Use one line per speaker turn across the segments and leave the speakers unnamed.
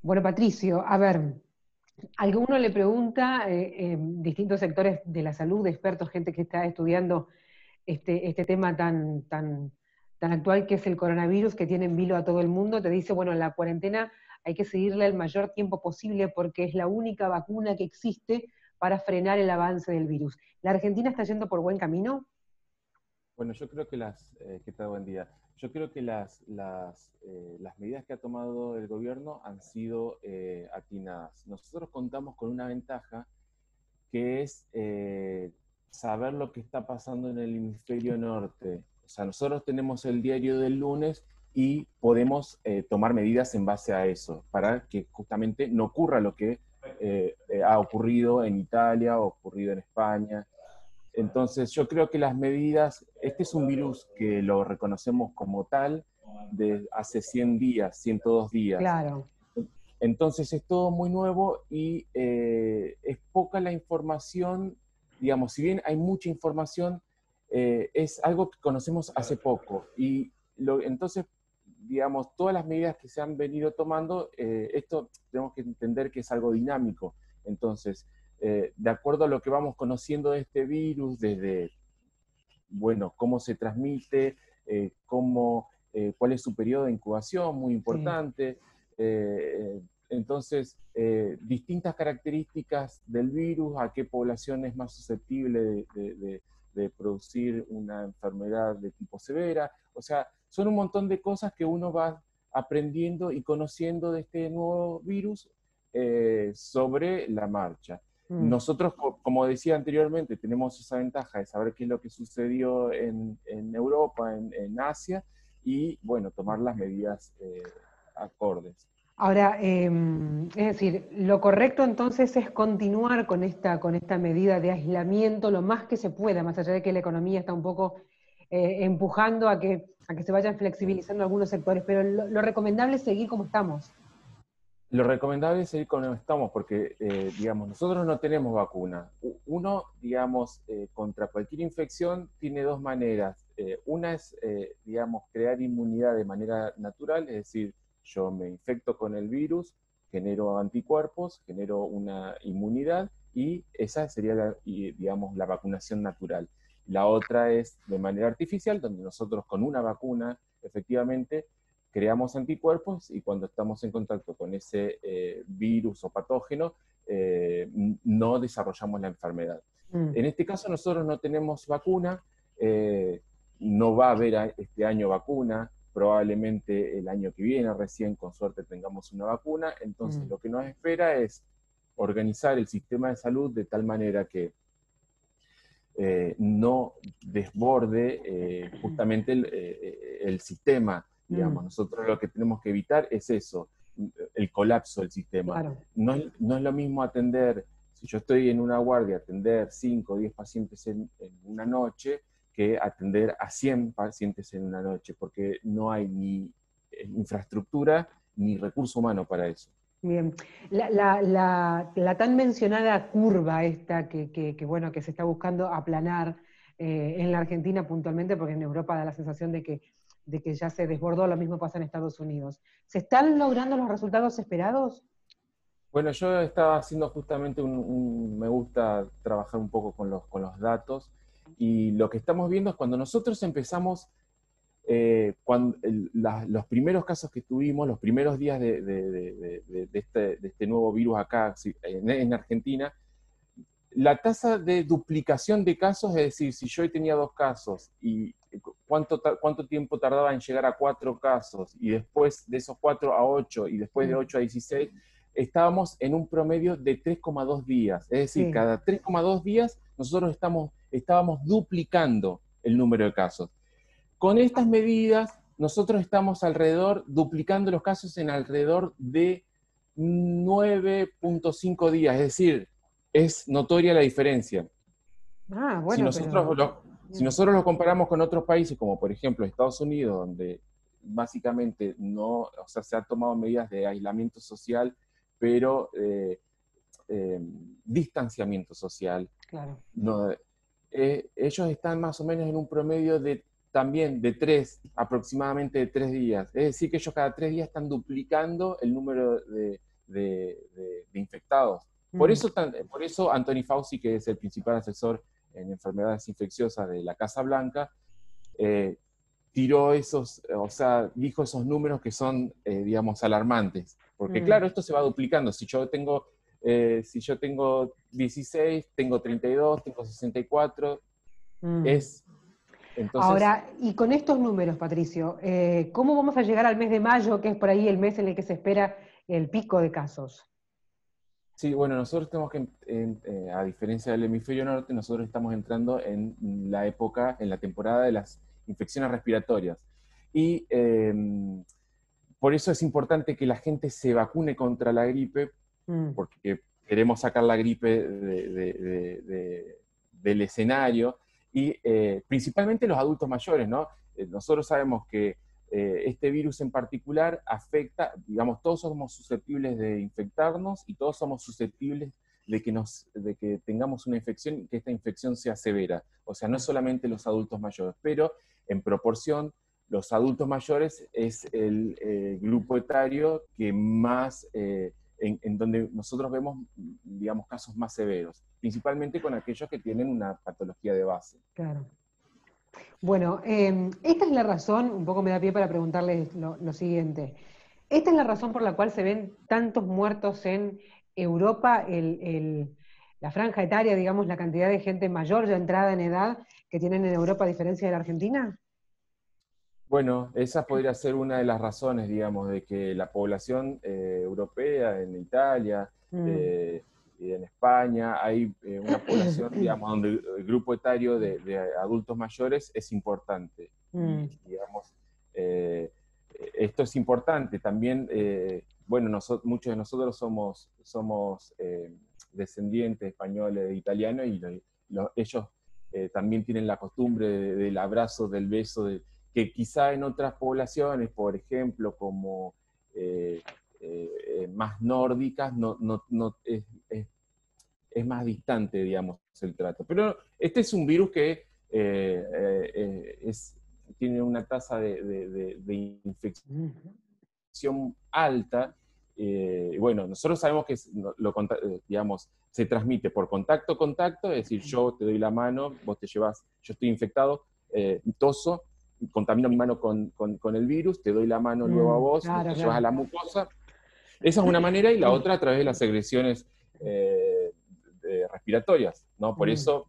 Bueno, Patricio, a ver, alguno le pregunta, distintos sectores de la salud, expertos, gente que está estudiando este tema tan actual que es el coronavirus, que tiene en vilo a todo el mundo, te dice, bueno, la cuarentena hay que seguirla el mayor tiempo posible porque es la única vacuna que existe para frenar el avance del virus. ¿La Argentina está yendo por buen camino?
Bueno, yo creo que ¿qué tal? Buen día. Yo creo que las medidas que ha tomado el gobierno han sido atinadas. Nosotros contamos con una ventaja que es saber lo que está pasando en el hemisferio norte. O sea, nosotros tenemos el diario del lunes y podemos tomar medidas en base a eso, para que justamente no ocurra lo que ha ocurrido en Italia o ocurrido en España. Entonces, yo creo que las medidas, este es un virus que lo reconocemos como tal de hace 100 días, 102 días.
Claro.
Entonces, es todo muy nuevo y es poca la información, digamos, si bien hay mucha información, es algo que conocemos hace poco. Entonces, digamos, todas las medidas que se han venido tomando, esto tenemos que entender que es algo dinámico. Entonces, de acuerdo a lo que vamos conociendo de este virus, desde, bueno, cómo se transmite, cuál es su periodo de incubación, muy
Sí.
importante. Entonces, distintas características del virus, a qué población es más susceptible de producir una enfermedad de tipo severa. O sea, son un montón de cosas que uno va aprendiendo y conociendo de este nuevo virus sobre la marcha.
Mm.
Nosotros, como decía anteriormente, tenemos esa ventaja de saber qué es lo que sucedió en Europa, en Asia, y bueno, tomar las medidas acordes.
Ahora, es decir, lo correcto entonces es continuar con esta medida de aislamiento lo más que se pueda, más allá de que la economía está un poco empujando a que se vayan flexibilizando algunos sectores, pero lo recomendable es seguir como estamos.
Lo recomendable es seguir como estamos porque, digamos, nosotros no tenemos vacuna. Uno, digamos, contra cualquier infección tiene dos maneras. Una es, digamos, crear inmunidad de manera natural, es decir, yo me infecto con el virus, genero anticuerpos, genero una inmunidad y esa sería, digamos, la vacunación natural. La otra es de manera artificial, donde nosotros con una vacuna, efectivamente, creamos anticuerpos y cuando estamos en contacto con ese virus o patógeno, no desarrollamos la enfermedad.
Mm.
En este caso nosotros no tenemos vacuna, eh, no va a haber este año vacuna, probablemente el año que viene recién con suerte tengamos una vacuna, entonces
Mm.
lo que nos espera es organizar el sistema de salud de tal manera que no desborde justamente el sistema, digamos.
Mm.
Nosotros lo que tenemos que evitar es eso, el colapso del sistema.
Claro.
No es lo mismo atender, si yo estoy en una guardia, atender 5 o 10 pacientes en una noche, que atender a 100 pacientes en una noche, porque no hay ni infraestructura ni recurso humano para eso.
Bien, la tan mencionada curva esta bueno, que se está buscando aplanar en la Argentina puntualmente, porque en Europa da la sensación de que ya se desbordó, lo mismo pasa en Estados Unidos. ¿Se están logrando los resultados esperados?
Bueno, yo estaba haciendo justamente me gusta trabajar un poco con los datos y lo que estamos viendo es cuando nosotros empezamos, los primeros casos que tuvimos, los primeros días de este nuevo virus acá en Argentina, la tasa de duplicación de casos, es decir, si yo hoy tenía 2 casos y cuánto tiempo tardaba en llegar a 4 casos y después de esos 4 a 8 y después de
Mm.
8 a 16, estábamos en un promedio de 3,2 días. Es decir,
Sí.
cada 3,2 días nosotros estábamos duplicando el número de casos. Con estas medidas, nosotros estamos duplicando los casos en alrededor de 9,5 días, es decir, es notoria la diferencia.
Ah,
Si
bueno,
nosotros
pero...
lo, si
Bien.
nosotros lo comparamos con otros países, como por ejemplo Estados Unidos, donde básicamente no, o sea, se han tomado medidas de aislamiento social, pero eh, distanciamiento social,
Claro.
no, ellos están más o menos en un promedio de también aproximadamente de 3 días. Es decir, que ellos cada 3 días están duplicando el número de infectados.
Mm,
Por eso Anthony Fauci, que es el principal asesor en enfermedades infecciosas de la Casa Blanca, eh, tiró o sea, dijo esos números que son, digamos, alarmantes. Porque
mm,
claro, esto se va duplicando. Si yo tengo 16, tengo 32, tengo 64,
mm.
es, entonces,
Ahora, y con estos números, Patricio, ¿cómo vamos a llegar al mes de mayo, que es por ahí el mes en el que se espera el pico de casos?
sí, bueno, nosotros tenemos a diferencia del hemisferio norte, nosotros estamos entrando en la época, en la temporada de las infecciones respiratorias. Y por eso es importante que la gente se vacune contra la gripe,
Mm,
porque queremos sacar la gripe del escenario, y principalmente los adultos mayores, ¿no? Nosotros sabemos que este virus en particular afecta, digamos, todos somos susceptibles de infectarnos y todos somos susceptibles de que tengamos una infección y que esta infección sea severa. O sea, no
claro.
solamente los adultos mayores, pero en proporción los adultos mayores es el grupo etario que más, en donde nosotros vemos, digamos, casos más severos, principalmente con aquellos que tienen una patología de base.
Claro. Bueno, esta es la razón, un poco me da pie para preguntarles lo siguiente. Esta es la razón por la cual se ven tantos muertos en Europa, la franja etaria, digamos, la cantidad de gente mayor ya entrada en edad que tienen en Europa a diferencia de la Argentina.
Bueno, esa podría ser una de las razones, digamos, de que la población europea, en Italia
Mm.
eh, y en España, hay una población, digamos, donde el grupo etario de adultos mayores es importante. Y,
Mm,
digamos, eh, esto es importante. También, bueno, muchos de nosotros somos descendientes españoles de italianos y ellos también tienen la costumbre del abrazo, del beso, que quizá en otras poblaciones, por ejemplo, como más nórdicas, es más distante, digamos, el trato. Pero este es un virus que tiene una tasa de infección
mm,
alta. Bueno, nosotros sabemos que digamos, se transmite por contacto, es decir, yo te doy la mano, vos te llevas, yo estoy infectado, toso, contamino mi mano con el virus, te doy la mano luego a vos
claro,
te llevas a
claro.
la mucosa. Esa es una manera, y la otra a través de las secreciones eh, respiratorias, ¿no? Por
Mm,
eso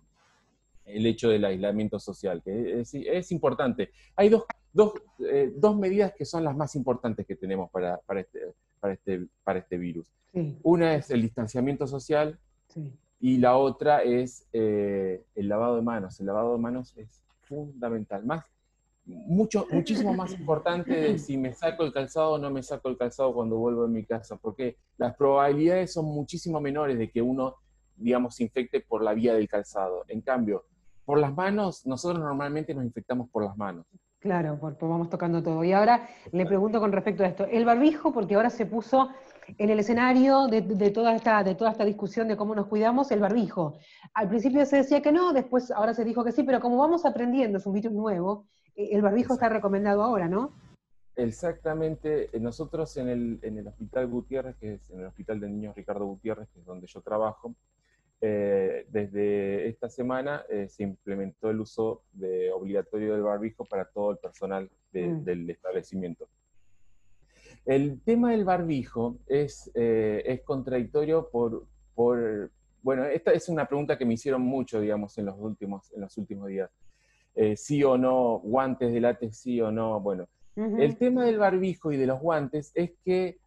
el hecho del aislamiento social, que es importante. Hay dos medidas que son las más importantes que tenemos para este virus.
sí,
Una es el distanciamiento social
sí.
y la otra es el lavado de manos. El lavado de manos es fundamental, muchísimo más importante de si me saco el calzado o no me saco el calzado cuando vuelvo a mi casa, porque las probabilidades son muchísimo menores de que uno, digamos, se infecte por la vía del calzado. En cambio, por las manos, nosotros normalmente nos infectamos por las manos.
Claro, pues vamos tocando todo. Y ahora le pregunto con respecto a esto, el barbijo, porque ahora se puso en el escenario de toda esta discusión de cómo nos cuidamos, el barbijo. Al principio se decía que no, después ahora se dijo que sí, pero como vamos aprendiendo, es un virus nuevo, el barbijo está recomendado ahora, ¿no?
Exactamente, nosotros en el Hospital Gutiérrez, que es en el Hospital de Niños Ricardo Gutiérrez, que es donde yo trabajo, desde esta semana se implementó el uso obligatorio del barbijo para todo el personal
Mm,
del establecimiento. El tema del barbijo es contradictorio bueno, esta es una pregunta que me hicieron mucho, digamos, en los últimos días. Sí o no, guantes de látex, sí o no. Bueno, el
ujú,
tema del barbijo y de los guantes es que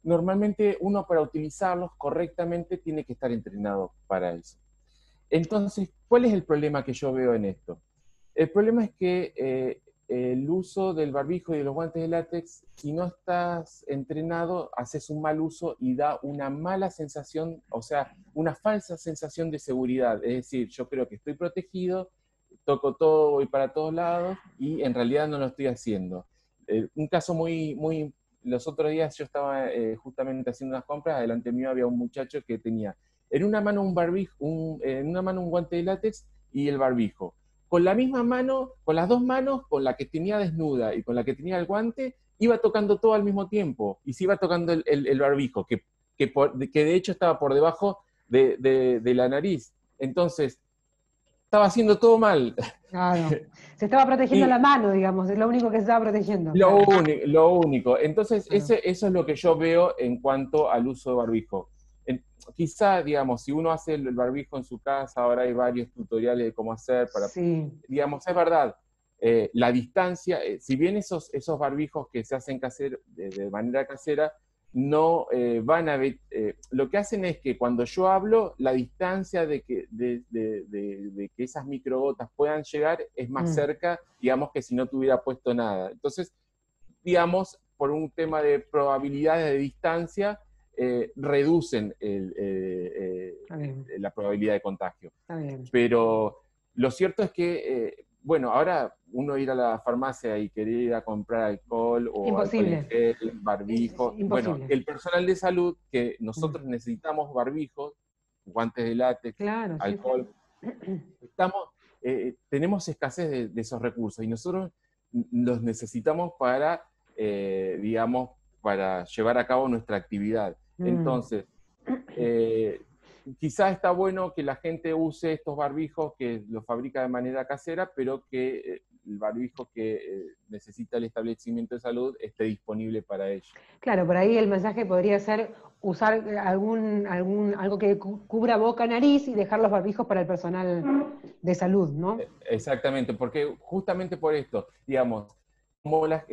normalmente uno, para utilizarlos correctamente, tiene que estar entrenado para eso. Entonces, ¿cuál es el problema que yo veo en esto? El problema es que el uso del barbijo y de los guantes de látex, si no estás entrenado, haces un mal uso y da una mala sensación, o sea, una falsa sensación de seguridad. Es decir, yo creo que estoy protegido, toco todo, voy para todos lados y en realidad no lo estoy haciendo. Un caso los otros días yo estaba justamente haciendo unas compras, delante mío había un muchacho que tenía en una mano un barbijo, en una mano un guante de látex y el barbijo. con la misma mano, con las dos manos, con la que tenía desnuda y con la que tenía el guante, iba tocando todo al mismo tiempo, y se iba tocando el barbijo, que de hecho estaba por debajo de la nariz. Entonces, estaba haciendo todo mal.
Claro. Se estaba protegiendo la
Y
mano, digamos, es lo único que se estaba protegiendo,
lo,
claro.
lo único. Entonces,
Claro.
eso es lo que yo veo en cuanto al uso de barbijo. Quizá, digamos, si uno hace el barbijo en su casa, ahora hay varios tutoriales de cómo hacer para,
Sí.
digamos, es verdad, la distancia, si bien esos barbijos que se hacen de manera casera, no van a ver, lo que hacen es que cuando yo hablo, la distancia de que esas microgotas puedan llegar es más
Mm.
cerca, digamos, que si no tuviera puesto nada. Entonces, digamos, por un tema de probabilidades de distancia, reducen
Está bien,
la probabilidad de contagio.
está bien.
Pero lo cierto es que, bueno, ahora uno ir a la farmacia y querer ir a comprar alcohol o alcohol en
Imposible.
gel, barbijo, bueno,
Imposible.
el personal de salud, que
Mm.
nosotros necesitamos barbijos, guantes de látex,
Claro, sí, sí.
alcohol, tenemos escasez de esos recursos y nosotros los necesitamos para, digamos, para llevar a cabo nuestra actividad.
Mm.
Entonces, eh, quizás está bueno que la gente use estos barbijos que los fabrica de manera casera, pero que el barbijo que necesita el establecimiento de salud esté disponible para ellos.
Claro, por ahí el mensaje podría ser usar algo que cubra boca, nariz y dejar los barbijos para el personal de salud, ¿no?
Exactamente, porque justamente por esto, digamos, como la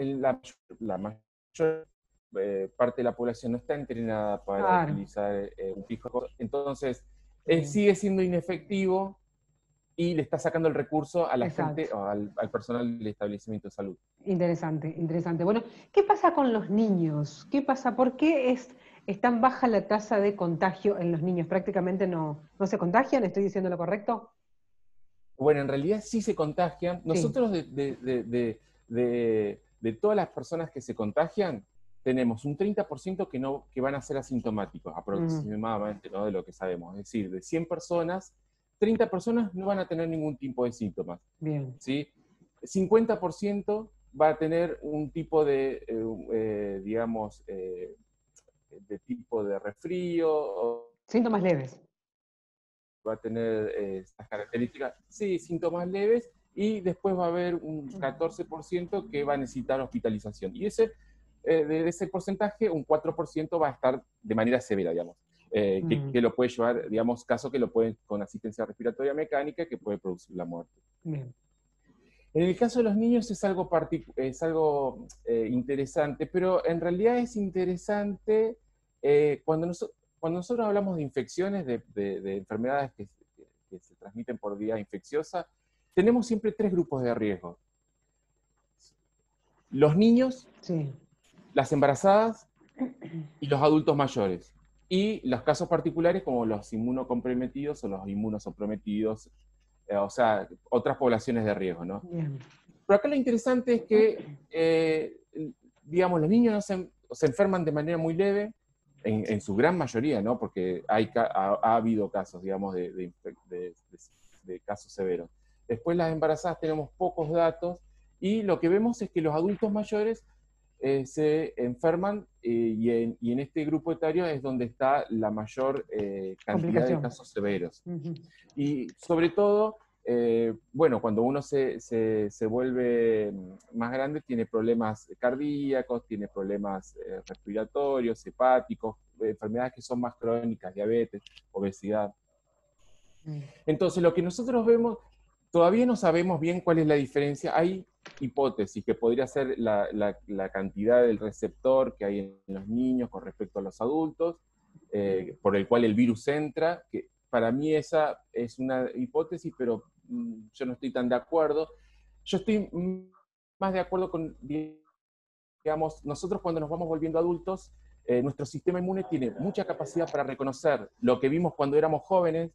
mayor parte de la población no está entrenada para
Claro,
utilizar un fijo, entonces
está bien.
sigue siendo inefectivo y le está sacando el recurso a la gente
Exacto.
o al personal del establecimiento de salud.
Interesante, interesante. Bueno, ¿qué pasa con los niños? ¿Qué pasa? ¿Por qué es tan baja la tasa de contagio en los niños? Prácticamente no se contagian, ¿estoy diciendo lo correcto?
Bueno, en realidad sí se contagian.
Sí.
Nosotros de todas las personas que se contagian, tenemos un 30% que van a ser asintomáticos,
Mm.
aproximadamente, ¿no? De lo que sabemos. Es decir, de 100 personas, 30 personas no van a tener ningún tipo de síntomas,
Bien.
¿sí? 50% va a tener un tipo digamos, de tipo de resfrío,
Síntomas leves.
va a tener estas características, sí, síntomas leves, y después va a haber un 14% que va a necesitar hospitalización. Y de ese porcentaje, un 4% va a estar de manera severa, digamos,
Mm.
que lo puede llevar, digamos, caso que lo pueden con asistencia respiratoria mecánica, que puede producir la muerte.
Bien.
En el caso de los niños es algo interesante, pero en realidad es interesante cuando nosotros hablamos de infecciones, de enfermedades que se transmiten por vía infecciosa, tenemos siempre tres grupos de riesgo. Los niños,
Sí.
las embarazadas y los adultos mayores. Y los casos particulares como los inmunocomprometidos o los inmunosuprometidos, o sea, otras poblaciones de riesgo, ¿no?
Bien.
Pero acá lo interesante es que, digamos, los niños se enferman de manera muy leve, en su gran mayoría, ¿no? Porque ha habido casos, digamos, de casos severos. Después las embarazadas tenemos pocos datos y lo que vemos es que los adultos mayores se enferman y en este grupo etario es donde está la mayor cantidad de
Complicación.
casos severos.
Ujú.
Y sobre todo, bueno, cuando uno se vuelve más grande, tiene problemas cardíacos, tiene problemas respiratorios, hepáticos, enfermedades que son más crónicas, diabetes, obesidad.
Mm.
Entonces, lo que nosotros vemos, todavía no sabemos bien cuál es la diferencia. Hay hipótesis que podría ser la cantidad del receptor que hay en los niños con respecto a los adultos, por el cual el virus entra, que para mí esa es una hipótesis, pero yo no estoy tan de acuerdo. Yo estoy más de acuerdo con, digamos, nosotros cuando nos vamos volviendo adultos, nuestro sistema inmune tiene mucha capacidad para reconocer lo que vimos cuando éramos jóvenes,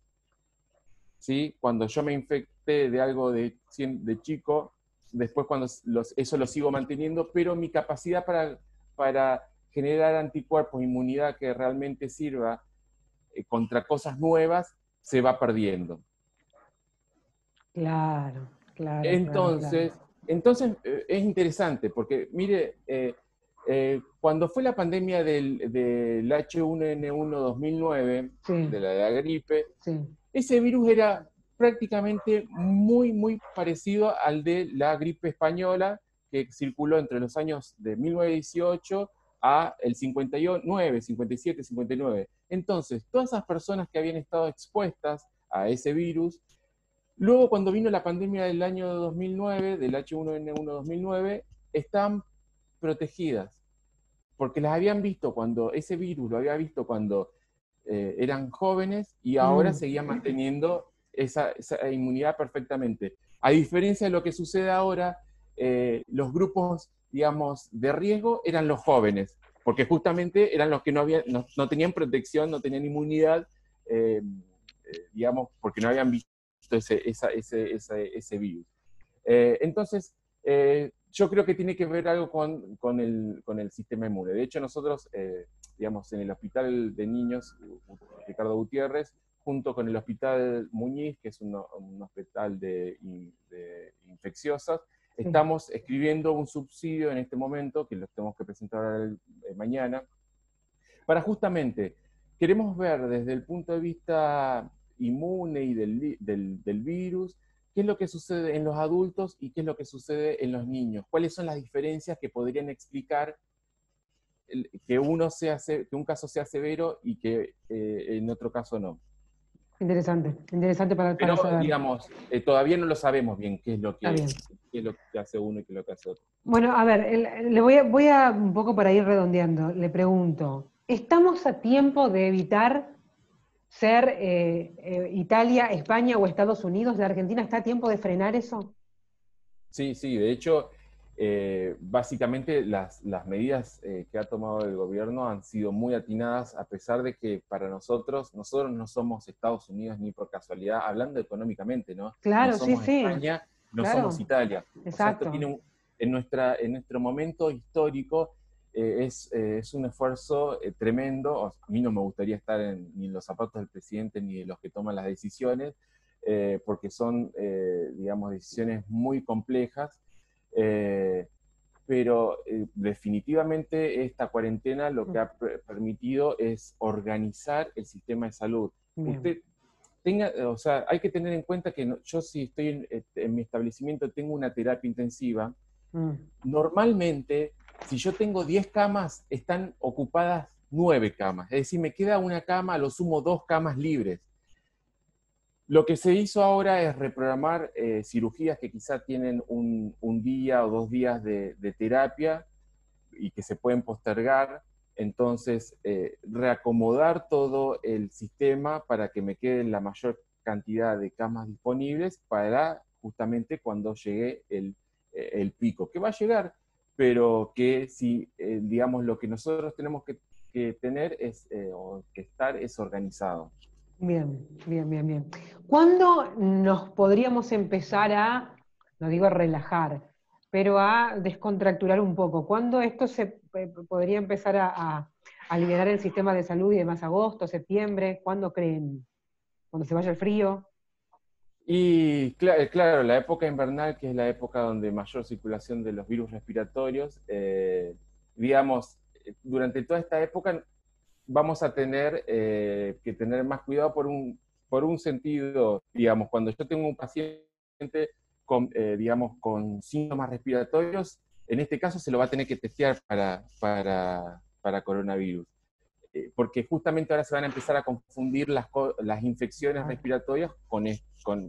¿sí? Cuando yo me infecté de algo de chico, después eso lo sigo manteniendo, pero mi capacidad para generar anticuerpos, inmunidad que realmente sirva contra cosas nuevas, se va perdiendo.
Claro. Claro, claro, claro.
Entonces, es interesante, porque mire, cuando fue la pandemia del H1N1 2009,
Sí,
de la gripe,
sí.
ese virus era prácticamente muy, muy parecido al de la gripe española que circuló entre los años de 1918 a el 59, 57, 59. Entonces, todas esas personas que habían estado expuestas a ese virus, luego cuando vino la pandemia del año 2009, del H1N1 2009, están protegidas, porque las habían visto cuando, ese virus lo había visto cuando eran jóvenes y ahora
Mm,
seguían manteniendo esa inmunidad perfectamente. A diferencia de lo que sucede ahora, los grupos, digamos, de riesgo eran los jóvenes, porque justamente eran los que no tenían protección, no tenían inmunidad, digamos, porque no habían visto ese virus. Entonces, yo creo que tiene que ver algo con el sistema inmune. De hecho, nosotros, digamos, en el Hospital de Niños Ricardo Gutiérrez, junto con el Hospital Muñiz, que es un hospital de infecciosas,
sí.
estamos escribiendo un subsidio en este momento, que lo tenemos que presentar mañana, para justamente, queremos ver desde el punto de vista inmune y del virus, qué es lo que sucede en los adultos y qué es lo que sucede en los niños, cuáles son las diferencias que podrían explicar que que un caso sea severo y que en otro caso no.
Interesante, interesante para
Pero,
saber.
digamos, todavía no lo sabemos bien
Está bien.
qué es lo que hace uno y qué es lo que hace otro.
Bueno, a ver, voy a un poco para ir redondeando, le pregunto, ¿estamos a tiempo de evitar ser Italia, España o Estados Unidos? ¿La Argentina está a tiempo de frenar eso?
Sí, sí, de hecho, básicamente las medidas que ha tomado el gobierno han sido muy atinadas, a pesar de que para nosotros no somos Estados Unidos ni por casualidad, hablando económicamente, ¿no? No
Claro, sí,
somos
sí,
España, no somos
claro,
Italia. O sea, esto
exacto.
tiene en nuestro momento histórico, es un esfuerzo tremendo. A mí no me gustaría estar ni en los zapatos del presidente ni de los que toman las decisiones, porque son, digamos, decisiones muy complejas, eh, pero definitivamente esta cuarentena lo que ha permitido es organizar el sistema de salud.
Bien.
Usted o sea, hay que tener en cuenta que yo si estoy en mi establecimiento tengo una terapia intensiva,
Mm,
normalmente si yo tengo 10 camas, están ocupadas 9 camas, es decir, me queda una cama, a lo sumo 2 camas libres. Lo que se hizo ahora es reprogramar cirugías que quizá tienen un día o 2 días de terapia y que se pueden postergar. Entonces, reacomodar todo el sistema para que me queden la mayor cantidad de camas disponibles para justamente cuando llegue el pico, que va a llegar, pero que si, digamos, lo que nosotros tenemos que tener o que estar es organizado.
bien, bien, bien, bien. ¿Cuándo nos podríamos empezar no digo relajar, pero a descontracturar un poco? ¿Cuándo esto se podría empezar a liberar el sistema de salud y demás? ¿Agosto, septiembre? ¿Cuándo creen? ¿Cuando se vaya el frío?
Y claro, la época invernal, que es la época donde mayor circulación de los virus respiratorios, digamos, durante toda esta época vamos a tener que tener más cuidado por un sentido, digamos, cuando yo tengo un paciente digamos, con síntomas respiratorios, en este caso se lo va a tener que testear para coronavirus, porque justamente ahora se van a empezar a confundir las infecciones
Claro,
respiratorias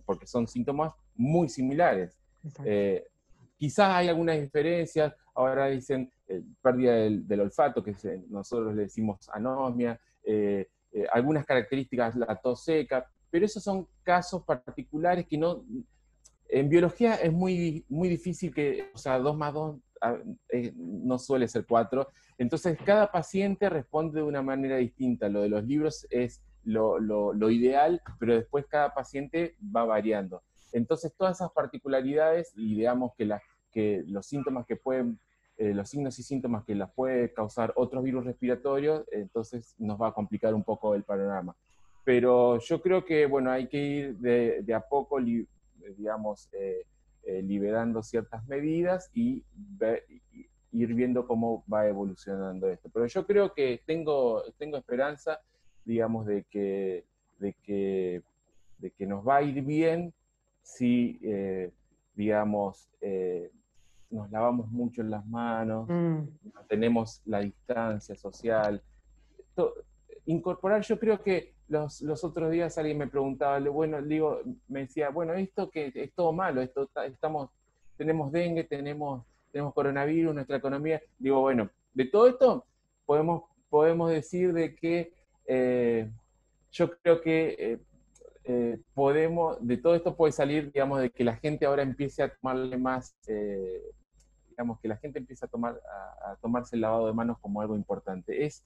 porque son síntomas muy similares.
exacto.
Eh, Quizás hay algunas diferencias, ahora dicen pérdida del olfato, que nosotros le decimos anosmia, algunas características, la tos seca, pero esos son casos particulares que no, en biología es muy, muy difícil o sea, 2 más 2 no suele ser 4. Entonces, cada paciente responde de una manera distinta. Lo de los libros es lo ideal, pero después cada paciente va variando. Entonces, todas esas particularidades y digamos que los síntomas que pueden, los signos y síntomas que las puede causar otros virus respiratorios, entonces nos va a complicar un poco el panorama. Pero yo creo que, bueno, hay que ir de a poco, digamos, liberando ciertas medidas y ir viendo cómo va evolucionando esto. Pero yo creo que tengo esperanza, digamos, de que nos va a ir bien si, digamos, nos lavamos mucho en las manos, mantenemos la distancia social. Incorporar, yo creo que los otros días alguien me preguntaba, bueno, digo, me decía, bueno, esto que es todo malo, tenemos dengue, tenemos coronavirus, nuestra economía. Digo, bueno, de todo esto podemos decir de que yo creo que de todo esto puede salir, digamos, de que la gente ahora empiece a tomarle más, digamos, que la gente empiece a tomarse el lavado de manos como algo importante. Es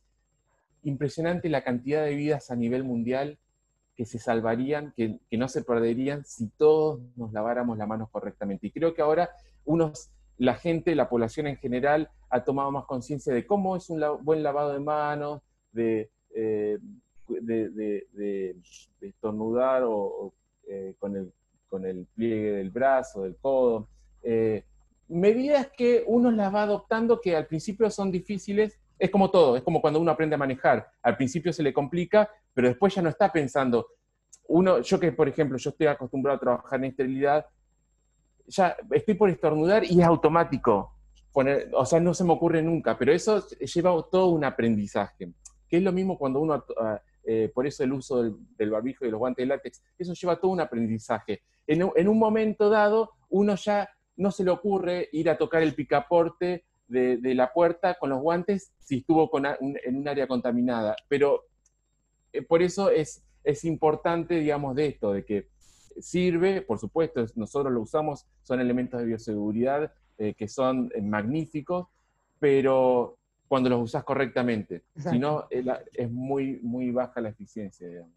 impresionante la cantidad de vidas a nivel mundial que se salvarían, que no se perderían si todos nos laváramos las manos correctamente. Y creo que ahora la gente, la población en general, ha tomado más conciencia de cómo es un buen lavado de manos, de estornudar con el pliegue del brazo, del codo. Medidas que uno las va adoptando que al principio son difíciles. Es como todo, es como cuando uno aprende a manejar. Al principio se le complica, pero después ya no está pensando. Yo que, por ejemplo, yo estoy acostumbrado a trabajar en esterilidad, ya estoy por estornudar y es automático. O sea, no se me ocurre nunca, pero eso lleva todo un aprendizaje. Que es lo mismo cuando uno, por eso el uso del barbijo y de los guantes de látex, eso lleva todo un aprendizaje. En un momento dado, uno ya no se le ocurre ir a tocar el picaporte de la puerta con los guantes si estuvo en un área contaminada. Pero por eso es importante, digamos, de esto, de que sirve, por supuesto, nosotros lo usamos, son elementos de bioseguridad que son magníficos, pero cuando los usas correctamente, si no, es muy, muy baja la eficiencia, digamos.